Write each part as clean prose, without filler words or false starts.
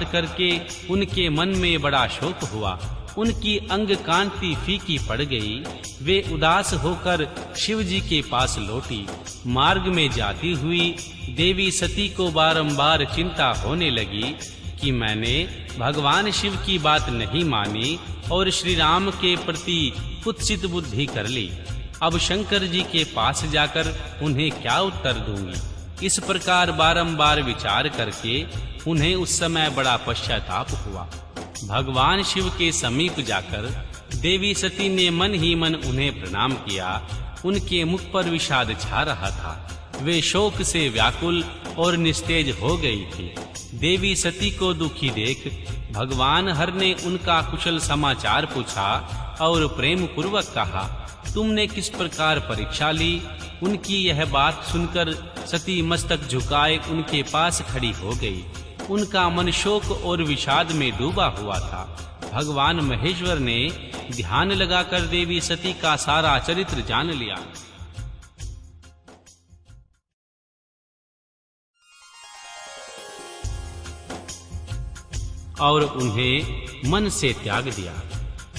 करके उनके मन में बड़ा शोक हुआ। उनकी अंग कांति फीकी पड़ गई। वे उदास होकर शिव जी के पास लौटी। मार्ग में जाती हुई देवी सती को बारंबार चिंता होने लगी कि मैंने भगवान शिव की बात नहीं मानी और श्री राम के प्रति कुत्सित बुद्धि कर ली। अब शंकर जी के पास जाकर उन्हें क्या उत्तर दूंगी। इस प्रकार बारंबार विचार करके उन्हें उस समय बड़ा पश्चाताप हुआ। भगवान शिव के समीप जाकर देवी सती ने मन ही मन उन्हें प्रणाम किया। उनके मुख पर विषाद छा रहा था। वे शोक से व्याकुल और निस्तेज हो गई थी। देवी सती को दुखी देख भगवान हर ने उनका कुशल समाचार पूछा और प्रेम पूर्वक कहा, तुमने किस प्रकार परीक्षा ली। उनकी यह बात सुनकर सती मस्तक झुकाए उनके पास खड़ी हो गई। उनका मन शोक और विषाद में डूबा हुआ था। भगवान महेश्वर ने ध्यान लगाकर देवी सती का सारा चरित्र जान लिया और उन्हें मन से त्याग दिया।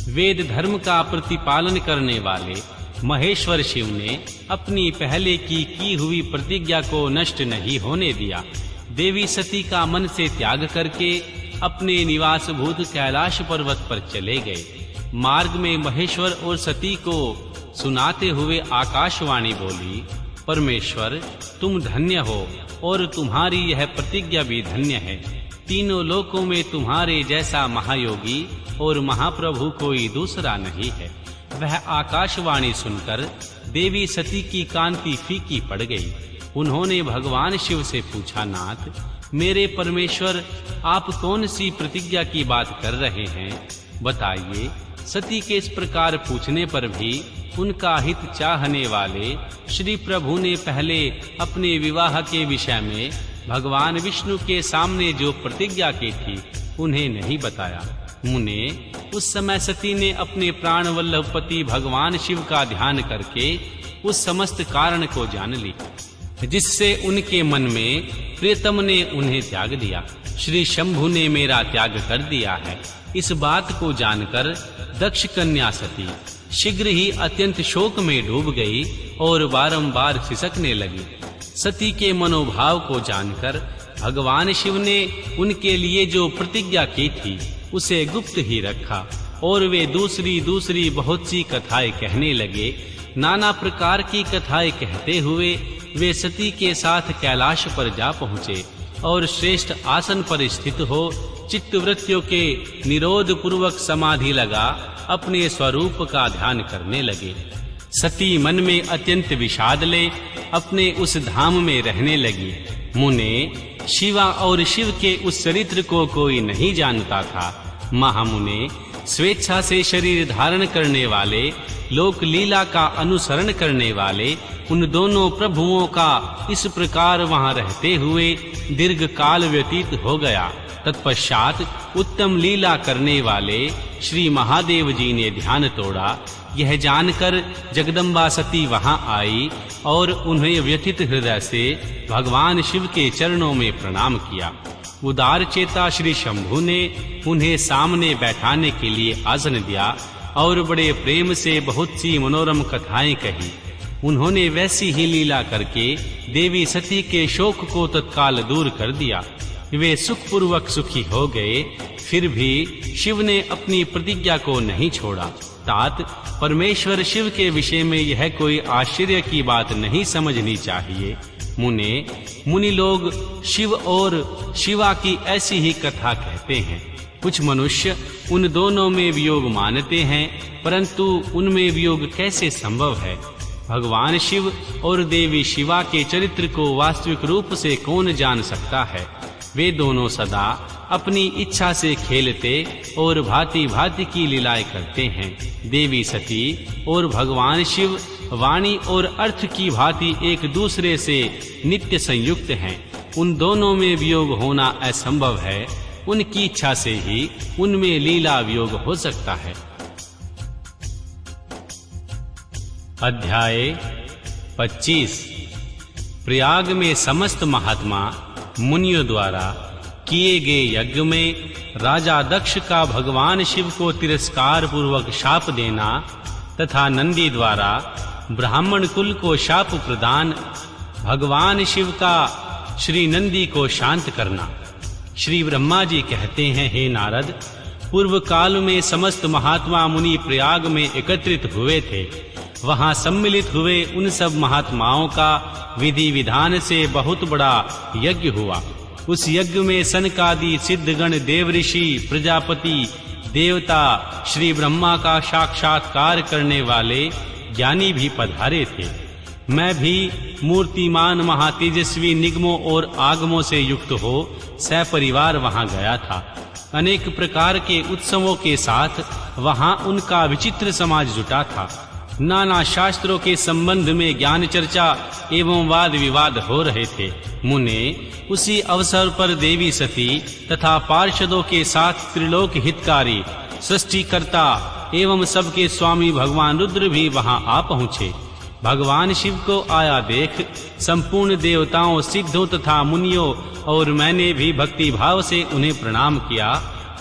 वेद धर्म का प्रतिपालन करने वाले महेश्वर शिव ने अपनी पहले की हुई प्रतिज्ञा को नष्ट नहीं होने दिया। देवी सती का मन से त्याग करके अपने निवास भूत कैलाश पर्वत पर चले गए। मार्ग में महेश्वर और सती को सुनाते हुए आकाशवाणी बोली, परमेश्वर तुम धन्य हो और तुम्हारी यह प्रतिज्ञा भी धन्य है। तीनों लोकों में तुम्हारे जैसा महायोगी और महाप्रभु कोई दूसरा नहीं है। वह आकाशवाणी सुनकर देवी सती की कांति फीकी पड़ गई। उन्होंने भगवान शिव से पूछा, नाथ मेरे परमेश्वर, आप कौन सी प्रतिज्ञा की बात कर रहे हैं, बताइए। सती के इस प्रकार पूछने पर भी उनका हित चाहने वाले श्री प्रभु ने पहले अपने विवाह के विषय में भगवान विष्णु के सामने जो प्रतिज्ञा की थी उन्हें नहीं बताया। मुने, उस समय सती ने अपने प्राण वल्लभ पति भगवान शिव का ध्यान करके उस समस्त कारण को जान ली जिससे उनके मन में प्रियतम ने उन्हें त्याग दिया। श्री शंभु ने मेरा त्याग कर दिया है। इस बात को जानकर दक्ष कन्या सती शीघ्र ही अत्यंत शोक में डूब गई और बारंबार सिसकने लगी। सती के मनोभाव को जानकर भगवान शिव ने उनके लिए जो प्रतिज्ञा की थी उसे गुप्त ही रखा और वे दूसरी बहुत सी कथाएं कहने लगे। नाना प्रकार की कथाएं कहते हुए वे सती के साथ कैलाश पर जा पहुँचे और श्रेष्ठ आसन पर स्थित हो चित्तवृत्तियों के निरोध पूर्वक समाधि लगा अपने स्वरूप का ध्यान करने लगे। सती मन में अत्यंत विषाद ले अपने उस धाम में रहने लगी। मुने, शिवा और शिव के उस चरित्र को कोई नहीं जानता था। महामुने, स्वेच्छा से शरीर धारण करने वाले, लोक लीला का अनुसरण करने वाले उन दोनों प्रभुओं का इस प्रकार वहां रहते हुए दीर्घ काल व्यतीत हो गया। तत्पश्चात उत्तम लीला करने वाले श्री महादेव जी ने ध्यान तोड़ा। यह जानकर जगदम्बा सती वहां आई और उन्हें व्यथित हृदय से भगवान शिव के चरणों में प्रणाम किया। उदार चेता श्री शंभु ने उन्हें सामने बैठाने के लिए आसन दिया और बड़े प्रेम से बहुत सी मनोरम कथाएं कही। उन्होंने वैसी ही लीला करके देवी सती के शोक को तत्काल दूर कर दिया। वे सुखपूर्वक सुखी हो गए। फिर भी शिव ने अपनी प्रतिज्ञा को नहीं छोड़ा। तात, परमेश्वर शिव के विषय में यह कोई आश्चर्य की बात नहीं समझनी चाहिए। मुनि लोग शिव और शिवा की ऐसी ही कथा कहते हैं। कुछ मनुष्य उन दोनों में वियोग मानते हैं, परंतु उनमें वियोग कैसे संभव है। भगवान शिव और देवी शिवा के चरित्र को वास्तविक रूप से कौन जान सकता है। वे दोनों सदा अपनी इच्छा से खेलते और भांति भांति की लीलाएं करते हैं। देवी सती और भगवान शिव वाणी और अर्थ की भांति एक दूसरे से नित्य संयुक्त हैं। उन दोनों में वियोग होना असंभव है। उनकी इच्छा से ही उनमें लीला वियोग हो सकता है। अध्याय 25। प्रयाग में समस्त महात्मा मुनियों द्वारा किए गए यज्ञ में राजा दक्ष का भगवान शिव को तिरस्कार पूर्वक शाप देना तथा नंदी द्वारा ब्राह्मण कुल को शाप प्रदान, भगवान शिव का श्री नंदी को शांत करना। श्री ब्रह्मा जी कहते हैं, हे नारद, पूर्व काल में समस्त महात्मा मुनि प्रयाग में एकत्रित हुए थे। वहां सम्मिलित हुए उन सब महात्माओं का विधि विधान से बहुत बड़ा यज्ञ हुआ। उस यज्ञ में सनकादि सिद्धगण, देव ऋषि, प्रजापति, देवता, श्री ब्रह्मा का साक्षात्कार करने वाले ज्ञानी भी पधारे थे। मैं भी मूर्तिमान महातेजस्वी निगमों और आगमों से युक्त हो सपरिवार वहां गया था। अनेक प्रकार के उत्सवों के साथ वहां उनका विचित्र समाज जुटा था। नाना शास्त्रों के संबंध में ज्ञान चर्चा एवं वाद विवाद हो रहे थे। मुने, उसी अवसर पर देवी सती तथा पार्षदों के साथ त्रिलोक हितकारी, सृष्टिकर्ता एवं सबके स्वामी भगवान रुद्र भी वहां आ पहुँचे। भगवान शिव को आया देख संपूर्ण देवताओं, सिद्धों तथा मुनियों और मैंने भी भक्ति भाव से उन्हें प्रणाम किया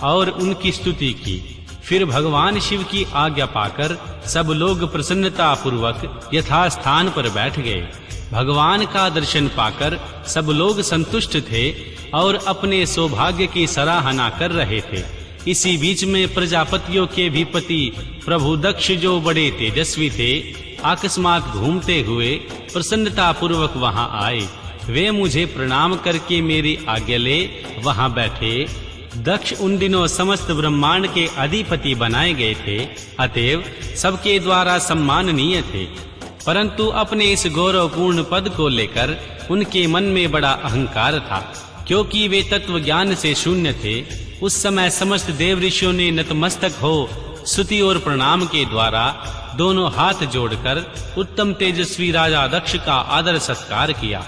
और उनकी स्तुति की। फिर भगवान शिव की आज्ञा पाकर सब लोग प्रसन्नता पूर्वक यथास्थान पर बैठ गए। भगवान का दर्शन पाकर सब लोग संतुष्ट थे और अपने सौभाग्य की सराहना कर रहे थे। इसी बीच में प्रजापतियों के भी पति प्रभु दक्ष, जो बड़े तेजस्वी थे, अकस्मात घूमते हुए प्रसन्नता पूर्वक वहां आए। वे मुझे प्रणाम करके मेरी आज्ञा ले वहां बैठे। दक्ष उन दिनों समस्त ब्रह्मांड के अधिपति बनाए गए थे, अतएव सबके द्वारा सम्माननीय थे। परंतु अपने इस गौरवपूर्ण पद को लेकर उनके मन में बड़ा अहंकार था, क्योंकि वे तत्व ज्ञान से शून्य थे। उस समय समस्त देव ऋषियों ने नतमस्तक हो स्तुति और प्रणाम के द्वारा दोनों हाथ जोड़कर उत्तम तेजस्वी राजा दक्ष का आदर सत्कार किया।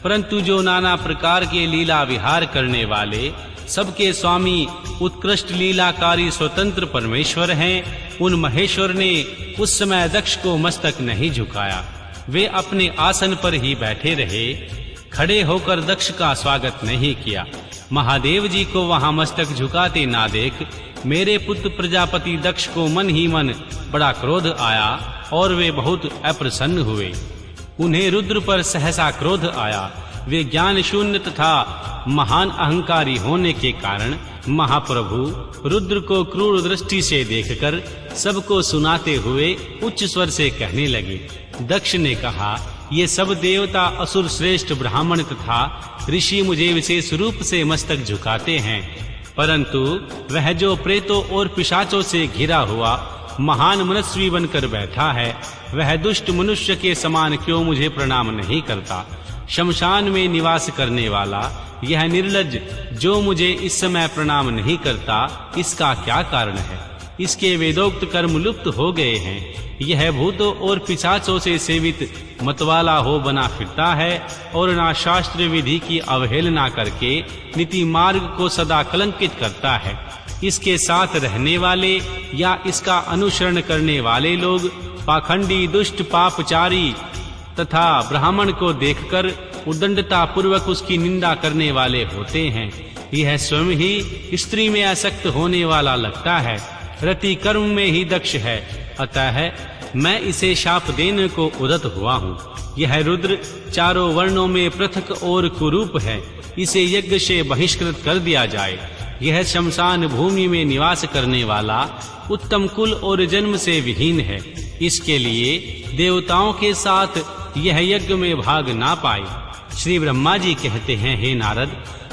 परंतु जो नाना प्रकार के लीला विहार करने वाले, सबके स्वामी, उत्कृष्ट लीलाकारी स्वतंत्र परमेश्वर हैं, उन महेश्वर ने उस समय दक्ष को मस्तक नहीं झुकाया। वे अपने आसन पर ही बैठे रहे, खड़े होकर दक्ष का स्वागत नहीं किया। महादेव जी को वहां मस्तक झुकाते ना देख मेरे पुत्र प्रजापति दक्ष को मन ही मन बड़ा क्रोध आया और वे बहुत अप्रसन्न हुए। उन्हें रुद्र पर सहसा क्रोध आया। वे ज्ञान शून्य तथा महान अहंकारी होने के कारण महाप्रभु रुद्र को क्रूर दृष्टि से देखकर सबको सुनाते हुए उच्च स्वर से कहने लगे। दक्ष ने कहा, ये सब देवता, असुर श्रेष्ठ ब्राह्मण तथा ऋषि मुझे विशेष रूप से मस्तक झुकाते हैं, परंतु वह जो प्रेतों और पिशाचों से घिरा हुआ महान मनस्वी बनकर बैठा है, वह दुष्ट मनुष्य के समान क्यों मुझे प्रणाम नहीं करता। शमशान में निवास करने वाला यह निर्लज्ज जो मुझे इस समय प्रणाम नहीं करता, इसका क्या कारण है? इसके वेदोक्त कर्म लुप्त हो गए हैं। यह भूतों और पिशाचों से सेवित मतवाला हो बना फिरता है और ना शास्त्र विधि की अवहेलना करके नीति मार्ग को सदा कलंकित करता है। इसके साथ रहने वाले या इसका अनुसरण करने वाले लोग पाखंडी, दुष्ट, पापचारी तथा ब्राह्मण को देखकर उद्दंडता पूर्वक उसकी निंदा करने वाले होते हैं। यह स्वयं ही स्त्री में आसक्त होने वाला लगता है, रति कर्म में ही दक्ष है, अतः मैं इसे शाप देने को उद्यत हुआ हूँ। यह रुद्र चारों वर्णों में पृथक और कुरूप है, इसे यज्ञ से बहिष्कृत कर दिया जाए। यह शमशान भूमि में निवास करने वाला उत्तम कुल और जन्म से विहीन है, इसके लिए देवताओं के साथ यह यज्ञ में भाग ना पाए। श्री ब्रह्मा जी कहते हैं, हे नारद,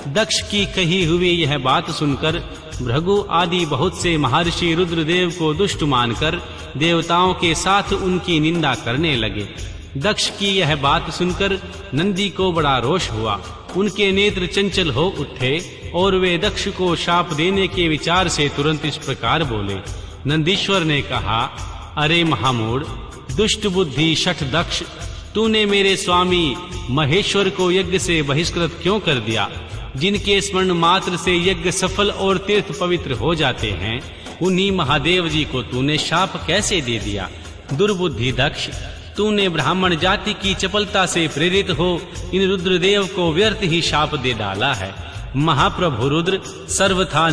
दक्ष की कही हुई यह बात सुनकर भृगु आदि बहुत से महर्षि रुद्रदेव को दुष्ट मानकर देवताओं के साथ उनकी निंदा करने लगे। दक्ष की यह बात सुनकर नंदी को बड़ा रोष हुआ। उनके नेत्र चंचल हो उठे और वे दक्ष को शाप देने के विचार से तुरंत इस प्रकार बोले। नंदीश्वर ने कहा, अरे महामूढ़, दुष्ट बुद्धि शठ दक्ष, तूने मेरे स्वामी महेश्वर को यज्ञ से बहिष्कृत क्यों कर दिया? जिनके स्मरण मात्र से यज्ञ सफल और तीर्थ पवित्र हो जाते हैं, उन्हीं महादेव जी को तूने शाप कैसे दे दिया? दुर्बुद्धि दक्ष, तूने ब्राह्मण जाति की चपलता से प्रेरित हो इन रुद्रदेव को व्यर्थ ही शाप दे डाला है। महाप्रभु रुद्र सर्वथा